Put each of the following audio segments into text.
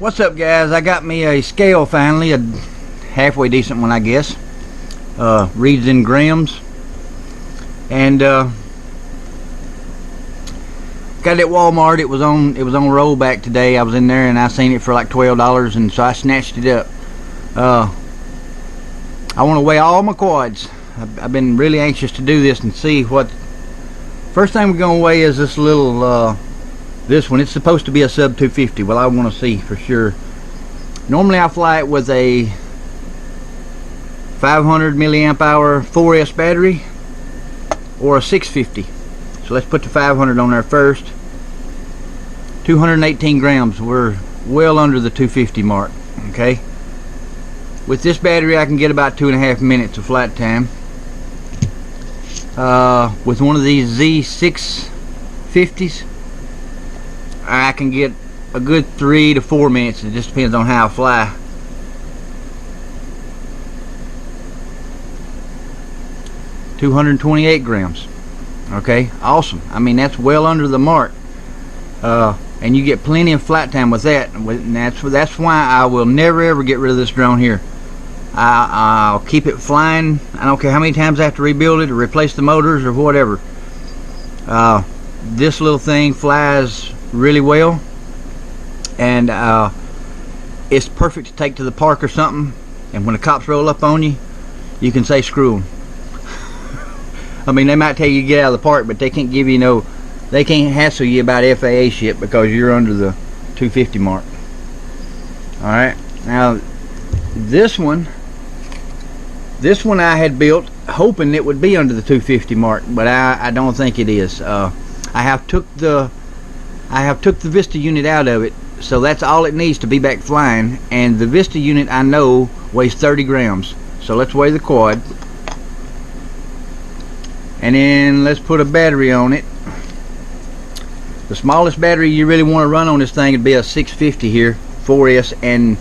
What's up, guys? I got me a scale finally, a halfway decent one, I guess. Reads in grams, and got it at Walmart. It was on rollback today. I was in there and I seen it for like $12, and so I snatched it up. I want to weigh all my quads. I've been really anxious to do this and see what. First thing we're gonna weigh is this little this one. It's supposed to be a sub 250. Well, I want to see for sure. Normally I fly it with a 500 milliamp hour 4S battery or a 650. So let's put the 500 on there first. 218 grams. We're well under the 250 mark. Okay. With this battery I can get about 2.5 minutes of flight time. With one of these Z650s I can get a good 3 to 4 minutes. It just depends on how I fly. $228 grams. Okay, awesome. I mean, that's well under the mark, and you get plenty of flight time with that. And that's why I will never ever get rid of this drone here. I'll keep it flying. I don't care how many times I have to rebuild it or replace the motors or whatever. This little thing flies really well, and it's perfect to take to the park or something, and when the cops roll up on you, you can say screw them. I mean, they might tell you to get out of the park, but they can't give you they can't hassle you about FAA shit because you're under the 250 mark. Alright, now this one I had built hoping it would be under the 250 mark, but I don't think it is. I have took the Vista unit out of it, so that's all it needs to be back flying, and the Vista unit I know weighs 30 grams. So let's weigh the quad, and then let's put a battery on it. The smallest battery you really want to run on this thing would be a 650 here, 4S, and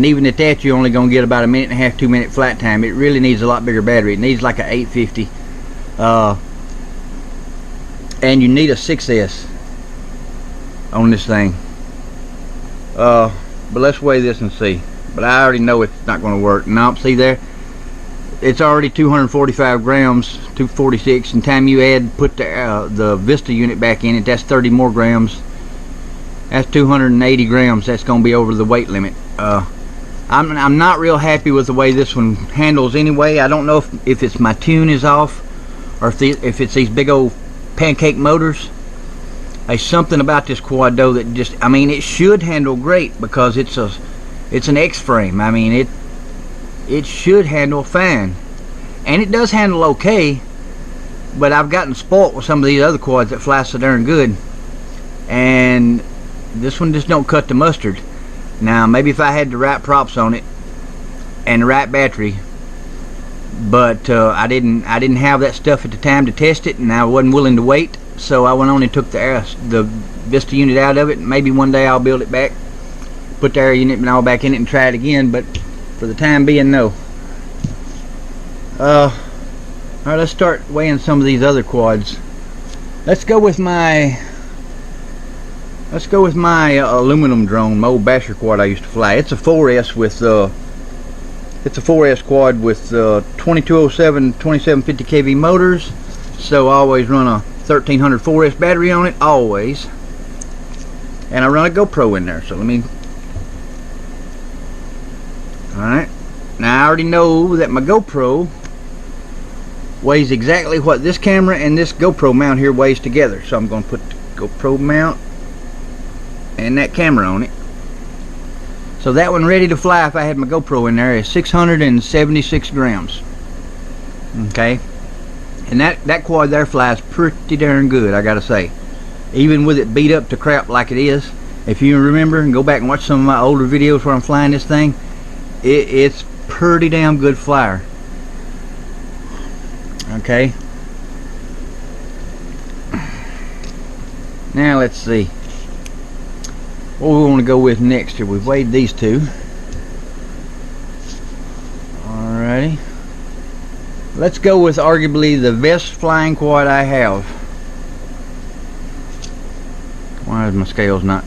even at that you're only going to get about 1.5 minute, 2 minute flight time. It really needs a lot bigger battery. It needs like a 850, and you need a 6S on this thing. But let's weigh this and see. But I already know it's not going to work. Nope, see there, it's already 245 grams, 246, and time you put the Vista unit back in it, that's 30 more grams. That's 280 grams. That's going to be over the weight limit. I'm not real happy with the way this one handles anyway. I don't know if it's my tune is off, or if it's these big old pancake motors. There's something about this quad though that just, I mean, it should handle great because it's an X frame. I mean, it should handle fine, and it does handle okay, but I've gotten spoilt with some of these other quads that fly so darn good, and this one just don't cut the mustard. Now maybe if I had the right props on it and the right battery, but I didn't have that stuff at the time to test it, and I wasn't willing to wait, so I went on and took the Vista unit out of it. Maybe one day I'll build it back, put the air unit and all back in it and try it again, but for the time being, no. Alright, let's start weighing some of these other quads. Let's go with my aluminum drone, my old basher quad I used to fly. It's a 4S with it's a 4S quad with 2207 2750 kV motors, so I always run a 1300 4S battery on it, always, and I run a GoPro in there. So let me. Alright, now I already know that my GoPro weighs exactly what this camera and this GoPro mount here weighs together, so I'm going to put the GoPro mount and that camera on it. So that one ready to fly if I had my GoPro in there is 676 grams. Okay, and that quad there flies pretty darn good, I gotta say, even with it beat up to crap like it is. If you remember and go back and watch some of my older videos where I'm flying this thing, it's pretty damn good flyer. Okay, now let's see what we want to go with next here. We've weighed these two. Alrighty, let's go with arguably the best flying quad I have. Why is my scales not?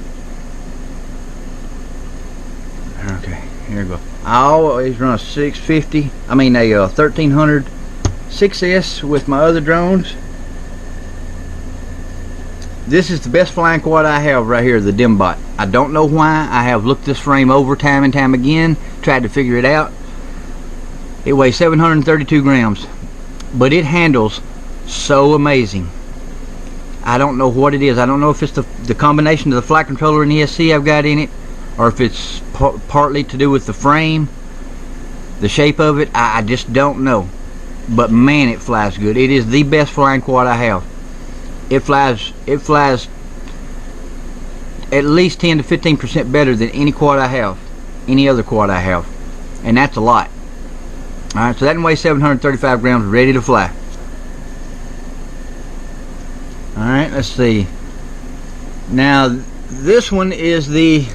Here we go. I always run a 650. I mean a 1300 6S with my other drones. This is the best flying quad I have right here, the Dimbot. I don't know why. I have looked this frame over time and time again, tried to figure it out. It weighs 732 grams, but it handles so amazing. I don't know what it is. I don't know if it's the combination of the flight controller and ESC I've got in it, or if it's partly to do with the frame, the shape of it. I just don't know. But man, it flies good. It is the best flying quad I have. It flies at least 10 to 15% better than any quad I have, any other quad I have, and that's a lot. Alright, so that weighs 735 grams, ready to fly. Alright, let's see. Now this one is the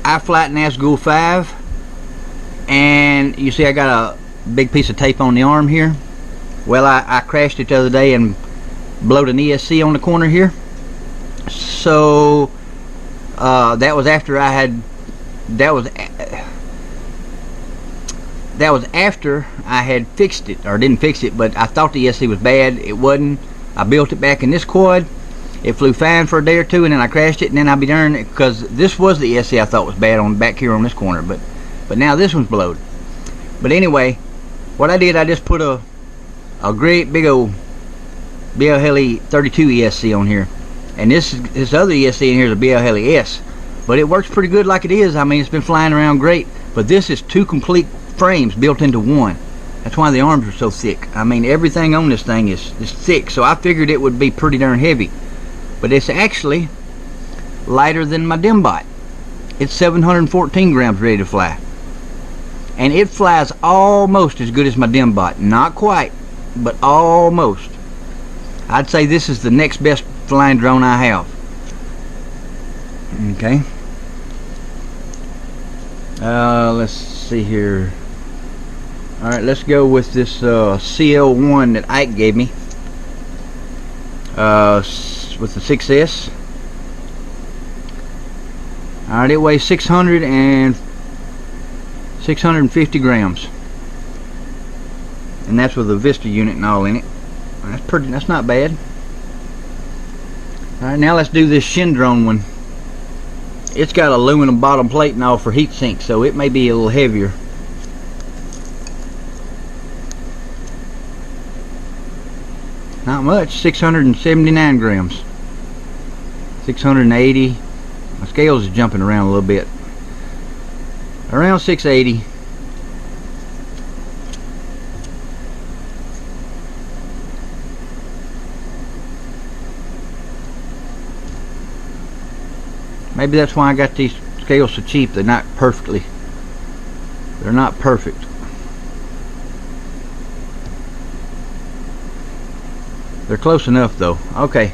iFlight Nazgul 5, and you see I got a big piece of tape on the arm here. Well, I crashed it the other day and blowed an ESC on the corner here. So that was after I had that was after I had fixed it, or didn't fix it, but I thought the ESC was bad. It wasn't. I built it back in this quad. It flew fine for a day or two, and then I crashed it, and then I'll be darned, because this was the ESC I thought was bad on back here on this corner, but now this one's blowed. But anyway, what I did, I just put a great big old BLHeli 32 ESC on here, and this other ESC in here is a BLHeli S, but it works pretty good like it is. I mean, it's been flying around great, but this is two complete frames built into one. That's why the arms are so thick. I mean, everything on this thing is thick, so I figured it would be pretty darn heavy, but it's actually lighter than my Dimbot. It's 714 grams ready to fly, and it flies almost as good as my Dimbot. Not quite, but almost. I'd say this is the next best flying drone I have. Okay. Let's see here. Alright, let's go with this CL1 that Ike gave me. With the 6S. Alright, it weighs 650 grams. And that's with a Vista unit and all in it. That's not bad. Alright, now let's do this Shin drone one. It's got aluminum bottom plate and all for heat sink, so it may be a little heavier. Not much, 679 grams. 680. My scales is jumping around a little bit. Around 680. Maybe that's why I got these scales so cheap. They're not perfect. They're close enough though. Okay.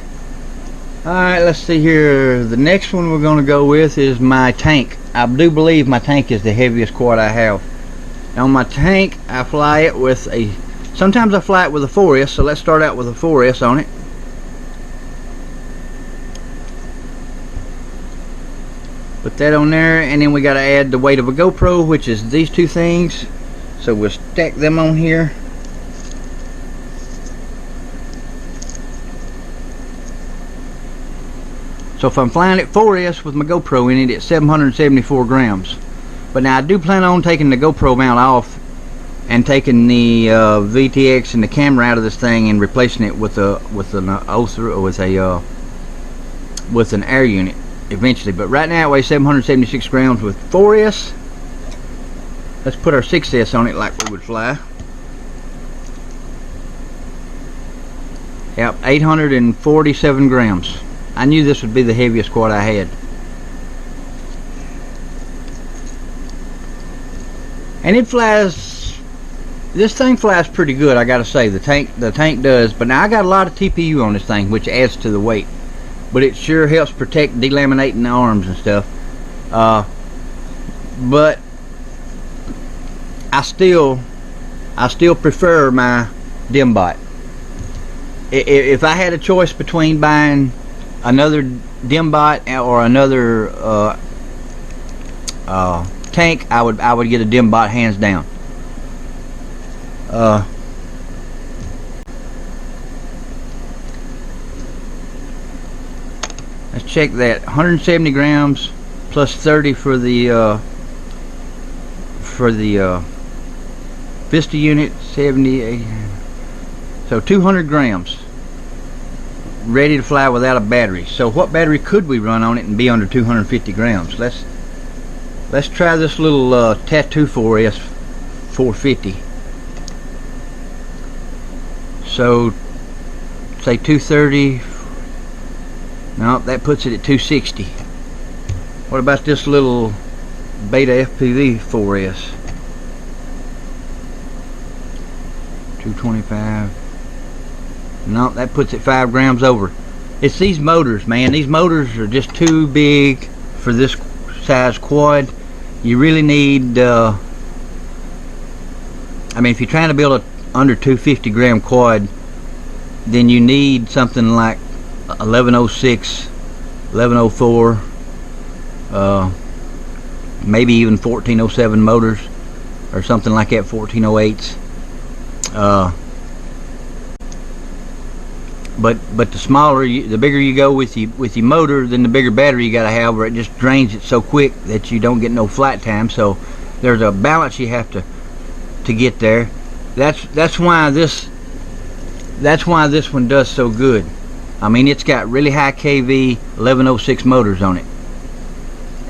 Alright, let's see here. The next one we're going to go with is my Tanq. I do believe my Tanq is the heaviest quad I have. On my Tanq, I fly it with sometimes I fly it with a 4S, so let's start out with a 4S on it. Put that on there, and then we got to add the weight of a GoPro, which is these two things. So we'll stack them on here. So if I'm flying at 4S with my GoPro in it, it's 774 grams. But now I do plan on taking the GoPro mount off and taking the VTX and the camera out of this thing and replacing it with an air unit eventually. But right now it weighs 776 grams with 4S. Let's put our 6S on it like we would fly. Yep, 847 grams. I knew this would be the heaviest quad I had. And it flies, this thing flies pretty good, I gotta say. The Tanq does, but now I got a lot of TPU on this thing, which adds to the weight. But it sure helps protect delaminating the arms and stuff. But I still prefer my Dimbot. If I had a choice between buying another Dimbot or another Tanq, I would get a Dimbot hands down. Let's check that. 170 grams plus 30 for the Vista unit. 78. So 200 grams. Ready to fly without a battery. So what battery could we run on it and be under 250 grams? Let's try this little Tattoo 4S 450. So say 230. No, that puts it at 260. What about this little Beta FPV 4S? 225. No, that puts it 5 grams over. It's these motors, man. These motors are just too big for this size quad. You really need, I mean, if you're trying to build a under 250 gram quad, then you need something like 1106, 1104, maybe even 1407 motors or something like that, 1408s. But the smaller, the bigger you go with your motor, then the bigger battery you got to have, where it just drains it so quick that you don't get no flight time. So there's a balance you have to get there. That's why this one does so good. I mean, it's got really high kV 1106 motors on it,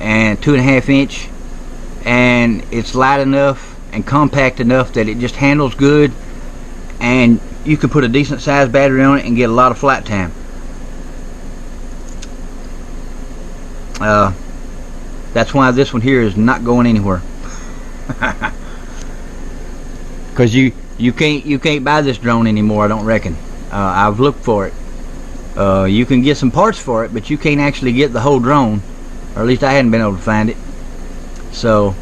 and 2.5 inch, and it's light enough and compact enough that it just handles good, and you can put a decent sized battery on it and get a lot of flight time. That's why this one here is not going anywhere. Because you can't buy this drone anymore, I don't reckon. I've looked for it. You can get some parts for it, but you can't actually get the whole drone, or at least I hadn't been able to find it. So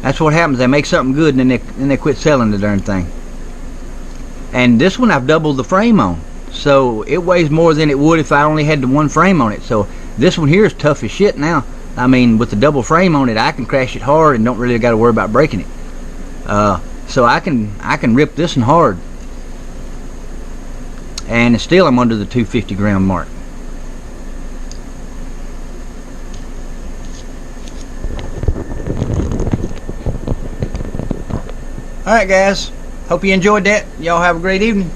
that's what happens. They make something good and then they quit selling the darn thing. And this one I've doubled the frame on, so it weighs more than it would if I only had the one frame on it. So this one here is tough as shit now. I mean, with the double frame on it, I can crash it hard and don't really got to worry about breaking it. So I can rip this one hard, and still I'm under the 250 gram mark. Alright guys, hope you enjoyed that. Y'all have a great evening.